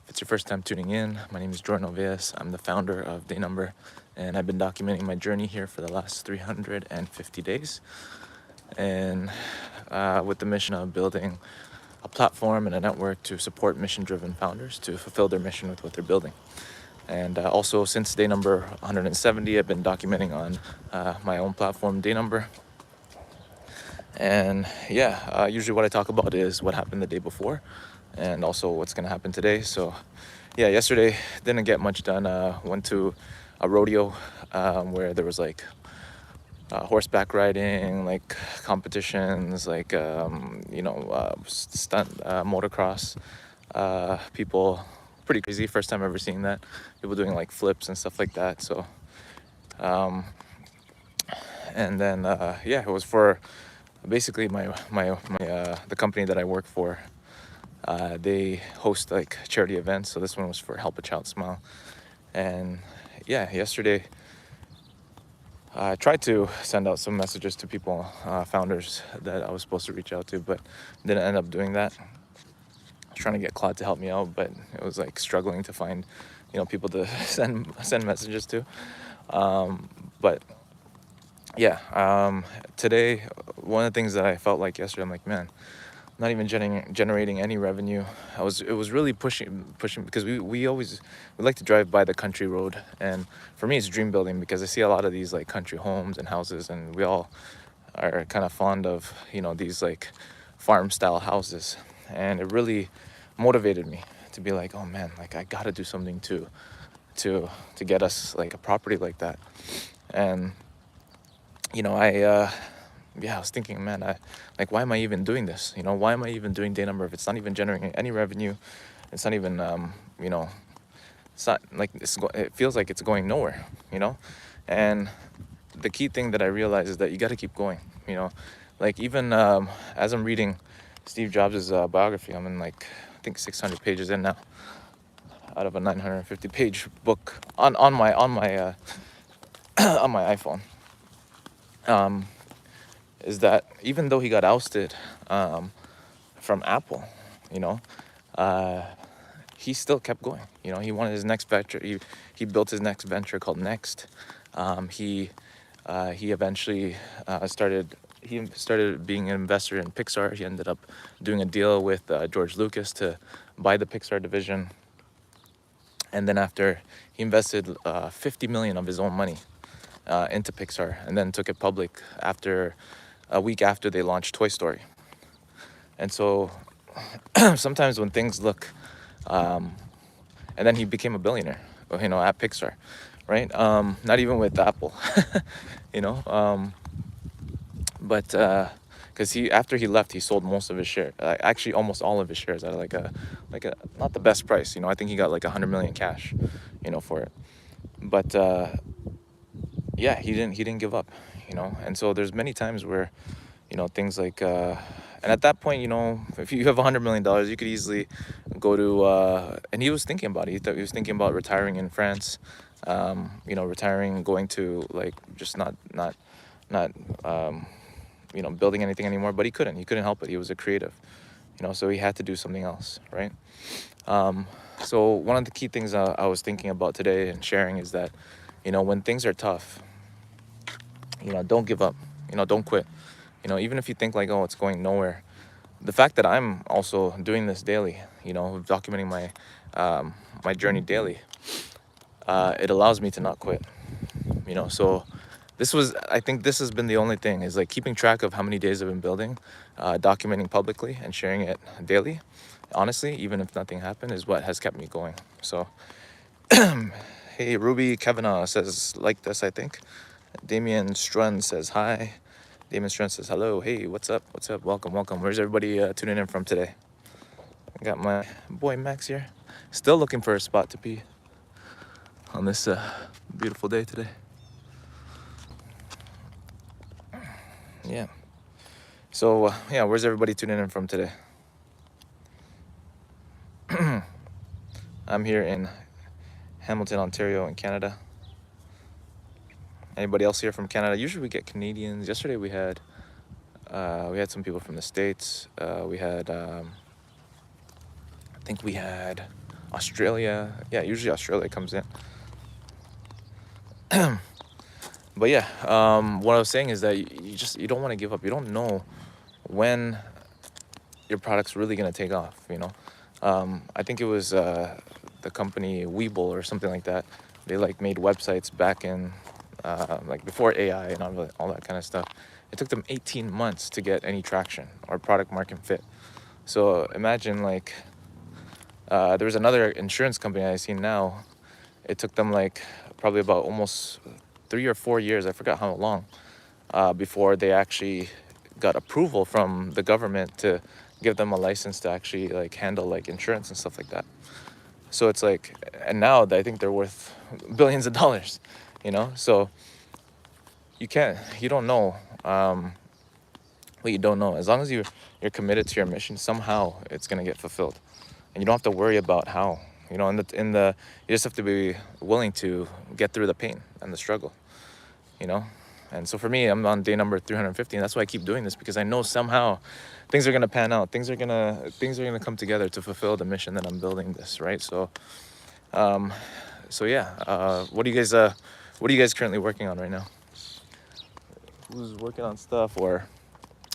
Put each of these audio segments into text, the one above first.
If it's your first time tuning in, my name is Jordan Oveas. I'm the founder of dayNumber, and I've been documenting my journey here for the last 350 days. And with the mission of building a platform and a network to support mission-driven founders to fulfill their mission with what they're building. And also, since day number 170, I've been documenting on my own platform, dayNumber. And usually what I talk about is what happened the day before and also what's going to happen today. So yeah, yesterday didn't get much done. Went to a rodeo where there was like horseback riding, like competitions, like stunt motocross. People, pretty crazy. First time ever seeing that. People doing like flips and stuff like that. So and then it was for basically my the company that I work for. They host like charity events, so this one was for Help a Child Smile. And yeah, yesterday I tried to send out some messages to people, founders that I was supposed to reach out to, but didn't end up doing that. I was trying to get Claude to help me out, but it was like struggling to find, people to send messages to. But yeah, today, one of the things that I felt like yesterday, I'm like, man, not even generating any revenue. It was really pushing because we like to drive by the country road, and for me it's dream building because I see a lot of these like country homes and houses, and we all are kind of fond of these like farm style houses, and it really motivated me to be like, oh man, like I gotta do something to get us like a property like that. And I was thinking, man, why am I even doing this? Why am I even doing dayNumber if it's not even generating any revenue? It's not even, it's not like it feels like it's going nowhere, And the key thing that I realized is that you got to keep going, Like even as I'm reading Steve Jobs' biography, I'm in like, I think 600 pages in now, out of a 950-page book on my on my iPhone. Is that even though he got ousted from Apple, he still kept going. He wanted his next venture. He built his next venture called Next. He eventually started being an investor in Pixar. He ended up doing a deal with George Lucas to buy the Pixar division. And then after, he invested $50 million of his own money into Pixar, and then took it public a week after they launched Toy Story. And so sometimes when things look, and then he became a billionaire, at Pixar, right? Not even with Apple, but because after he left, he sold most of his shares, actually almost all of his shares at like a not the best price. I think he got like 100 million cash, for it. But yeah, he didn't give up, And so there's many times where, things like, and at that point, if you have $100 million, you could easily go to, and he was thinking about it. He was thinking about retiring in France, retiring, going to like just not building anything anymore. But he couldn't help it. He was a creative, so he had to do something else, right? So one of the key things I was thinking about today and sharing is that, when things are tough, don't give up, don't quit. Even if you think like, oh, it's going nowhere, the fact that I'm also doing this daily, documenting my journey daily, it allows me to not quit, so I think this has been the only thing, is like keeping track of how many days I've been building, documenting publicly and sharing it daily, honestly, even if nothing happened, is what has kept me going. So hey, Ruby Kavanaugh says like this, I think. Damien Strun says hi. Damien Strun says hello. Hey, what's up? What's up? Welcome. Where's everybody tuning in from today? I got my boy Max here. Still looking for a spot to pee on this beautiful day today. Yeah. So where's everybody tuning in from today? I'm here in Hamilton, Ontario, in Canada. Anybody else here from Canada? Usually we get Canadians. Yesterday we had some people from the States. We had I think we had Australia. Yeah, usually Australia comes in. But yeah, what I was saying is that you don't want to give up. You don't know when your product's really gonna take off. I think it was the company Weeble or something like that. They like made websites back in like before AI and all that kind of stuff. It took them 18 months to get any traction or product market fit. So imagine like there was another insurance company I see now. It took them like probably about almost 3 or 4 years. I forgot how long before they actually got approval from the government to give them a license to actually like handle like insurance and stuff like that. So it's like, and now I think they're worth billions of dollars, So you don't know what you don't know. As long as you're committed to your mission, somehow it's gonna get fulfilled, and you don't have to worry about how. You just have to be willing to get through the pain and the struggle, you know. And so for me, I'm on day number 350, and that's why I keep doing this, because I know somehow things are gonna pan out. Things are gonna come together to fulfill the mission that I'm building this, right? So, yeah. What are you guys currently working on right now? Who's working on stuff, or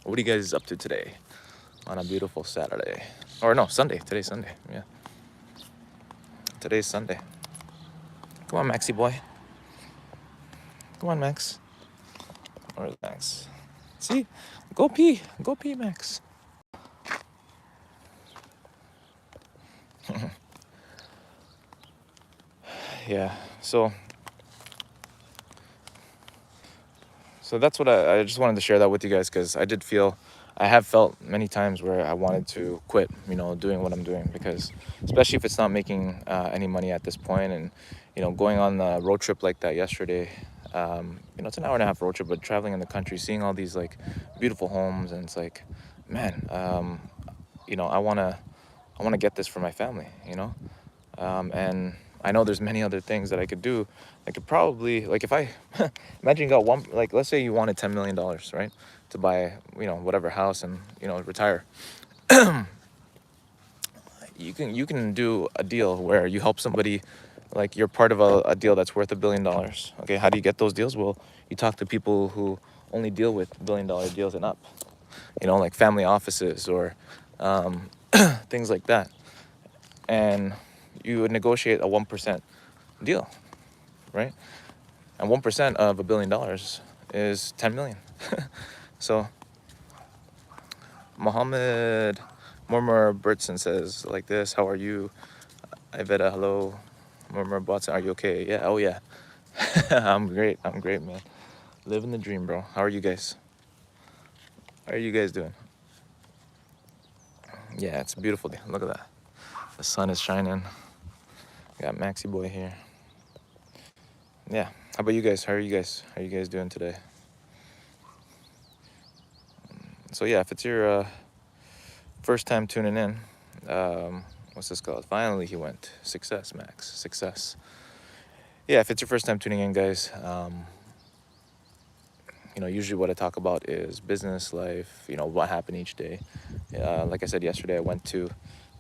what are you guys up to today on a beautiful Saturday? Or no, Sunday. Today's Sunday. Yeah. Today's Sunday. Come on, Maxie boy. Come on, Max. Where's Max? See? Go pee, Max. Yeah. So that's what I just wanted to share that with you guys, because I have felt many times where I wanted to quit, doing what I'm doing, because especially if it's not making any money at this point, and going on a road trip like that yesterday. It's an hour and a half road trip, but traveling in the country, seeing all these like beautiful homes, and it's like, man, I wanna get this for my family, and I know there's many other things that I could do. I could probably, like, if I imagine you got one, like, let's say you wanted $10 million, right, to buy, whatever house and, retire. You can do a deal where you help somebody, like you're part of a deal that's worth $1 billion. Okay, how do you get those deals? Well, you talk to people who only deal with $1 billion deals and up, like family offices or things like that. And you would negotiate a 1% deal, right? And 1% of $1 billion is 10 million. So Mohammed Murmur Bertson says like this: how are you? Iveta, hello. Murmur Watson, are you okay? Yeah, oh yeah. I'm great, man. Living the dream, bro. How are you guys? How are you guys doing? Yeah, it's a beautiful day. Look at that. The sun is shining. Got Maxi boy here. Yeah. How about you guys? How are you guys doing today? So yeah, if it's your first time tuning in, what's this called? Finally he went. Success, Max. Success. Yeah, if it's your first time tuning in, guys, usually what I talk about is business, life, what happened each day. Like I said yesterday, I went to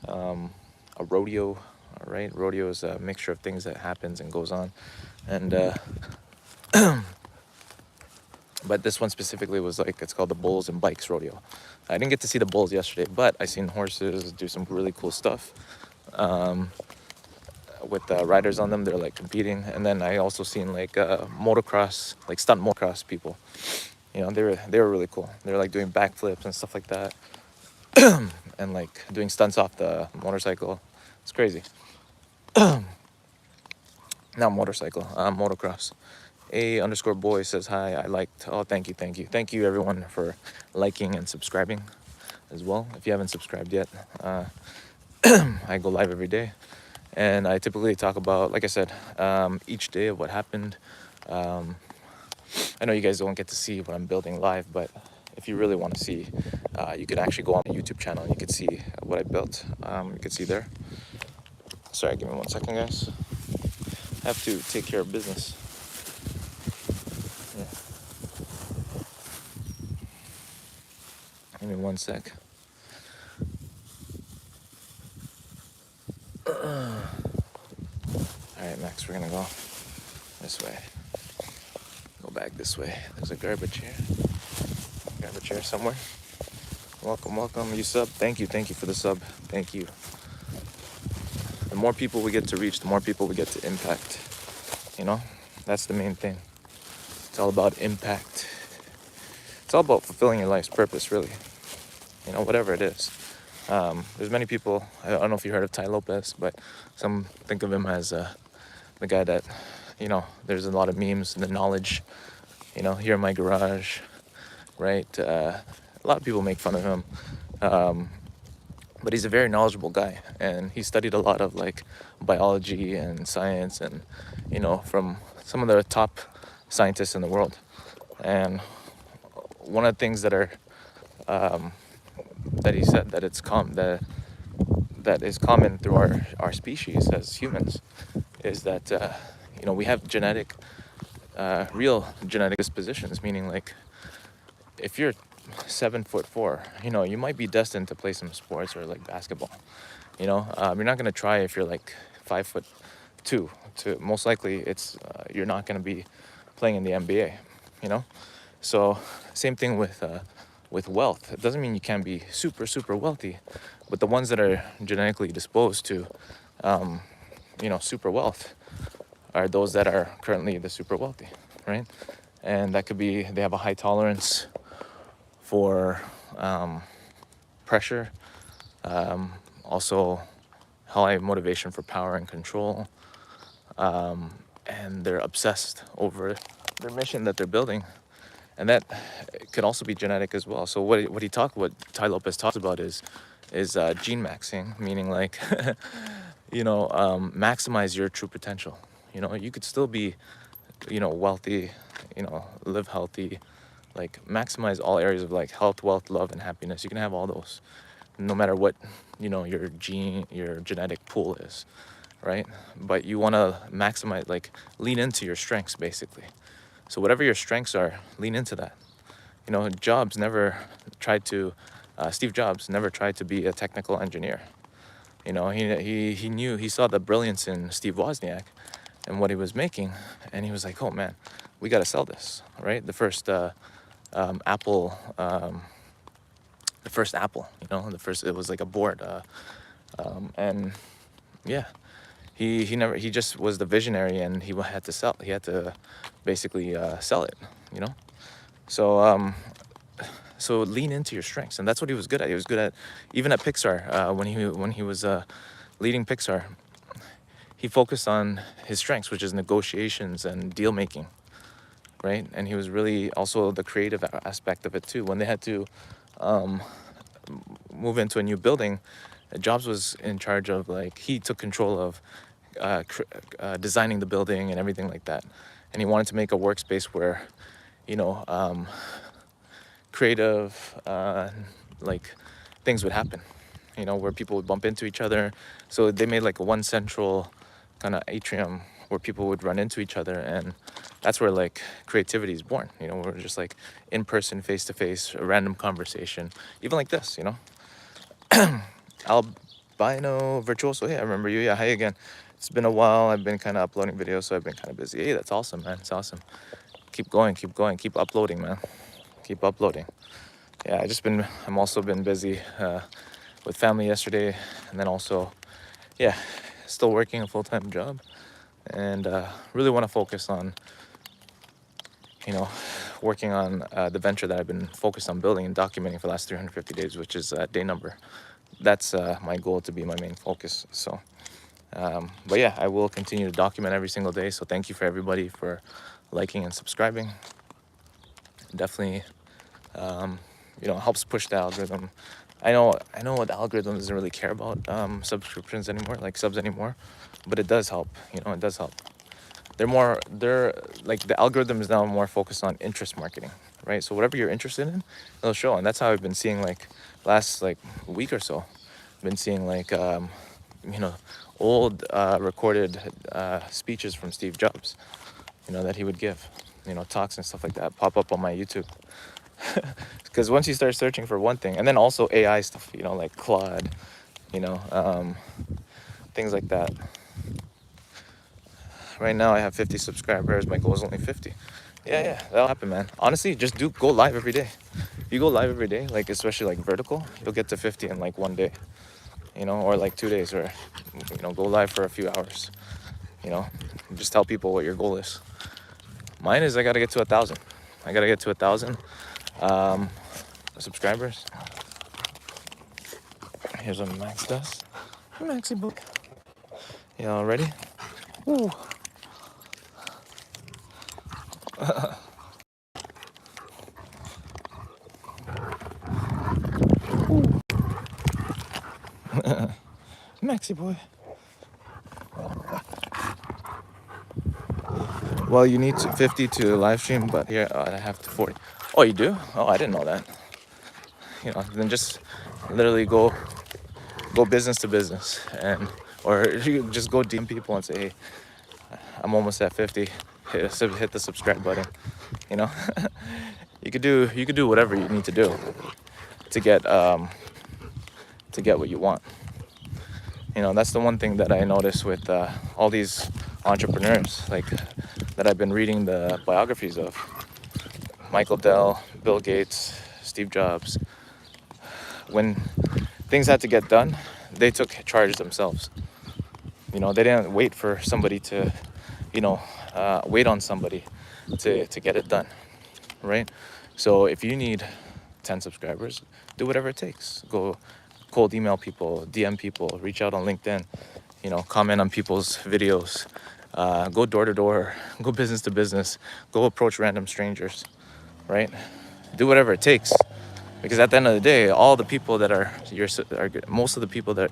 a rodeo. All right, rodeo is a mixture of things that happens and goes on, and but this one specifically was like, it's called the Bulls and Bikes Rodeo. I didn't get to see the bulls yesterday, but I seen horses do some really cool stuff with riders on them. They're like competing, and then I also seen like motocross, like stunt motocross people. They were really cool. They were like doing backflips and stuff like that, and like doing stunts off the motorcycle. It's crazy. Not motorcycle, motocross. A_boy says hi. I liked. Oh, thank you everyone for liking and subscribing as well. If you haven't subscribed yet, I go live every day, and I typically talk about, like I said, each day of what happened. I know you guys don't get to see what I'm building live, but if you really want to see, you could actually go on my YouTube channel and you could see what I built. You could see there. Sorry, give me 1 second, guys. I have to take care of business. Yeah. Give me 1 sec. next? We're gonna go this way. Go back this way. There's a garbage here. Garbage here somewhere. Welcome, welcome. You sub. Thank you for the sub. Thank you. The more people we get to reach, the more people we get to impact. You know, that's the main thing. It's all about impact. It's all about fulfilling your life's purpose, really. You know, whatever it is. There's many people, I don't know if you heard of Ty Lopez, but some think of him as the guy that, you know, there's a lot of memes and the knowledge, you know, here in my garage, right? A lot of people make fun of him. But he's a very knowledgeable guy, and he studied a lot of like biology and science and, you know, from some of the top scientists in the world. And one of the things that are that he said that that is common through our species as humans is that you know, we have real genetic dispositions, meaning like if you're 7'4", you know, you might be destined to play some sports or like basketball. You know, you're not gonna try if you're like 5'2". Most likely, it's you're not gonna be playing in the NBA. You know, so same thing with wealth. It doesn't mean you can't be super wealthy, but the ones that are genetically disposed to, you know, super wealth, are those that are currently the super wealthy, right? And that could be they have a high tolerance for pressure, also high motivation for power and control, and they're obsessed over their mission that they're building, and that could also be genetic as well. So what Ty Lopez talks about is gene maxing, meaning like you know, maximize your true potential. You know, you could still be, you know, wealthy, you know, live healthy, like maximize all areas of like health, wealth, love, and happiness. You can have all those, no matter what, you know, your genetic pool is, right? But you want to maximize, like lean into your strengths, basically. So whatever your strengths are, lean into that. You know, Steve Jobs never tried to be a technical engineer. You know, he saw the brilliance in Steve Wozniak and what he was making, and he was like, oh man, we got to sell this, right? The first Apple, you know, it was like a board, and yeah, he just was the visionary, and he had to basically sell it, you know. So lean into your strengths, and that's what he was good at. He was good at, even at Pixar, when he was leading Pixar, he focused on his strengths, which is negotiations and deal making, right? And he was really also the creative aspect of it too. When they had to move into a new building, Jobs was in charge of, like, he took control of designing the building and everything like that. And he wanted to make a workspace where, you know, creative like things would happen, you know, where people would bump into each other. So they made like one central kind of atrium where people would run into each other, and that's where like creativity is born. You know, we're just like in person, face to face, a random conversation, even like this, you know. Albino Virtuoso, hey, I remember you. Yeah, hi again. It's been a while. I've been kind of uploading videos, so I've been kind of busy. Hey, that's awesome, man. It's awesome. Keep going, keep uploading, man. Keep uploading. Yeah, I'm also been busy with family yesterday, and then also, yeah, still working a full-time job, and really want to focus on, you know, working on the venture that I've been focused on building and documenting for the last 350 days, which is dayNumber. That's my goal to be my main focus. So, but yeah, I will continue to document every single day. So thank you for everybody for liking and subscribing. Definitely, you know, helps push the algorithm. I know the algorithm doesn't really care about subscriptions anymore, like subs anymore, but it does help. You know, it does help. They're like, the algorithm is now more focused on interest marketing, right? So whatever you're interested in, they'll show. And that's how I've been seeing, like, last like week or so, I've been seeing like you know, old recorded speeches from Steve Jobs, you know, that he would give, you know, talks and stuff like that pop up on my YouTube. Because once you start searching for one thing, and then also AI stuff, you know, like Claude, you know, things like that. Right now I have 50 subscribers. My goal is only 50. Yeah, that'll happen, man. Honestly, just go live every day. If you go live every day, like especially like vertical, you'll get to 50 in like one day, or like 2 days, or go live for a few hours. Just tell people what your goal is. Mine is I gotta get to 1,000. I gotta get to 1,000 subscribers. Here's what Max does. Maxi book. Y'all ready? Ooh. Maxi boy. Well, you need 50 to live stream, but here I have to 40. Oh, you do? Oh, I didn't know that. Then just literally go business to business, or you just go DM people and say, hey, I'm almost at 50. Hit the subscribe button. You could do whatever you need to do to get what you want. That's the one thing that I notice with all these entrepreneurs, like that I've been reading the biographies of. Michael Dell, Bill Gates, Steve Jobs. When things had to get done, they took charge themselves. They didn't wait for somebody to, wait on somebody to get it done, right? So if you need 10 subscribers, do whatever it takes. Go cold email people, DM people, reach out on LinkedIn, comment on people's videos, go door to door, go business to business, go approach random strangers, right? Do whatever it takes, because at the end of the day, all the people that most of the people that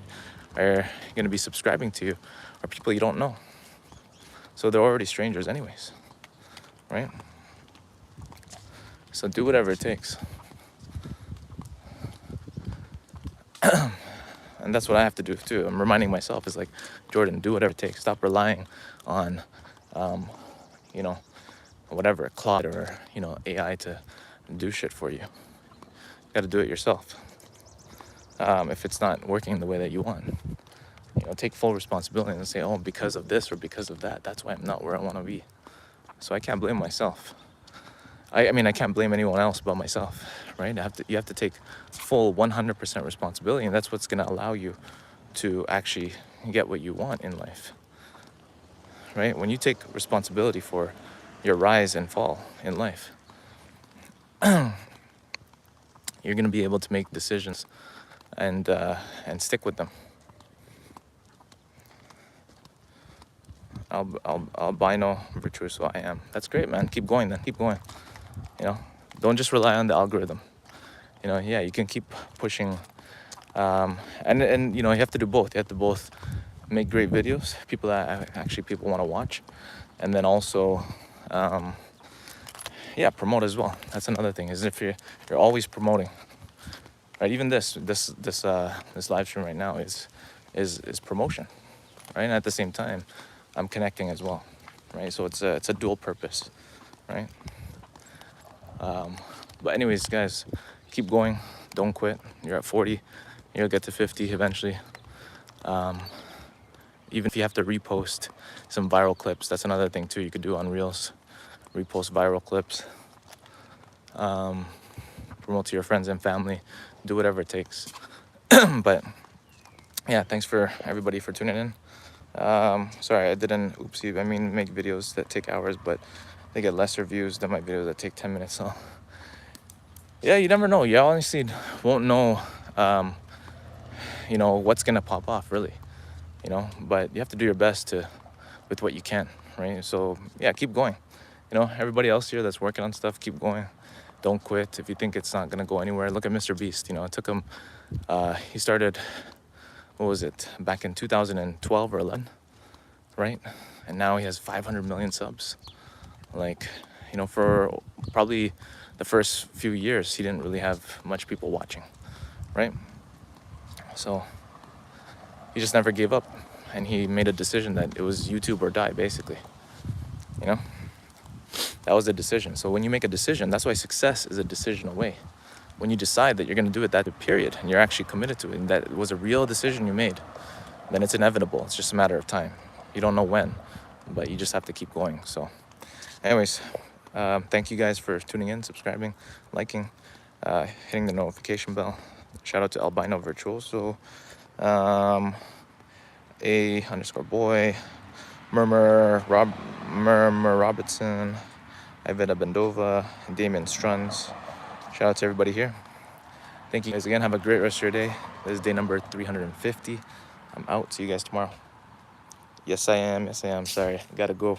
are going to be subscribing to you are people you don't know. So they're already strangers anyways, right? So do whatever it takes. And that's what I have to do too. I'm reminding myself, is like, Jordan, do whatever it takes. Stop relying on, whatever, Claude or, AI to do shit for you. You got to do it yourself. If it's not working the way that you want, take full responsibility and say, oh, because of this or because of that, that's why I'm not where I want to be. So I can't blame myself. I mean, I can't blame anyone else but myself, right? You have to take full 100% responsibility, and that's what's going to allow you to actually get what you want in life, right? When you take responsibility for your rise and fall in life, you're going to be able to make decisions and stick with them. Albino virtuoso I am. That's great, man. Keep going then. Keep going. Don't just rely on the algorithm. You can keep pushing. And you have to do both. You have to both make great videos, people want to watch, and then also, promote as well. That's another thing, is if you're always promoting, right? Even this live stream right now is promotion, right? And at the same time, I'm connecting as well, right? So it's a dual purpose, right? But anyways, guys, keep going. Don't quit. You're at 40. You'll get to 50 eventually. Even if you have to repost some viral clips, that's another thing too you could do on Reels. Repost viral clips. Promote to your friends and family. Do whatever it takes. But yeah, thanks for everybody for tuning in. Sorry, I didn't make videos that take hours, but they get lesser views than my videos that take 10 minutes. So yeah, you never know. You honestly won't know, what's gonna pop off, really, but you have to do your best with what you can, right? So yeah, keep going. Everybody else here that's working on stuff, keep going. Don't quit. If you think it's not gonna go anywhere, look at Mr. Beast. It took him, he started, what was it, back in 2012 or 11, right? And now he has 500 million subs. Like, for probably the first few years, he didn't really have much people watching, right? So he just never gave up, and he made a decision that it was YouTube or die, basically. That was the decision. So when you make a decision, that's why success is a decision away. When you decide that you're going to do it that period, and you're actually committed to it, and that it was a real decision you made, then it's inevitable. It's just a matter of time. You don't know when, but you just have to keep going. So anyways, thank you guys for tuning in, subscribing, liking, hitting the notification bell. Shout out to Albino Virtuoso, A_boy, Murmur Robertson, Iveta Bendova, and Damien Struns. Shout out to everybody here. Thank you guys again. Have a great rest of your day. This is day number 350. I'm out. See you guys tomorrow. Yes, I am. Sorry. Gotta go.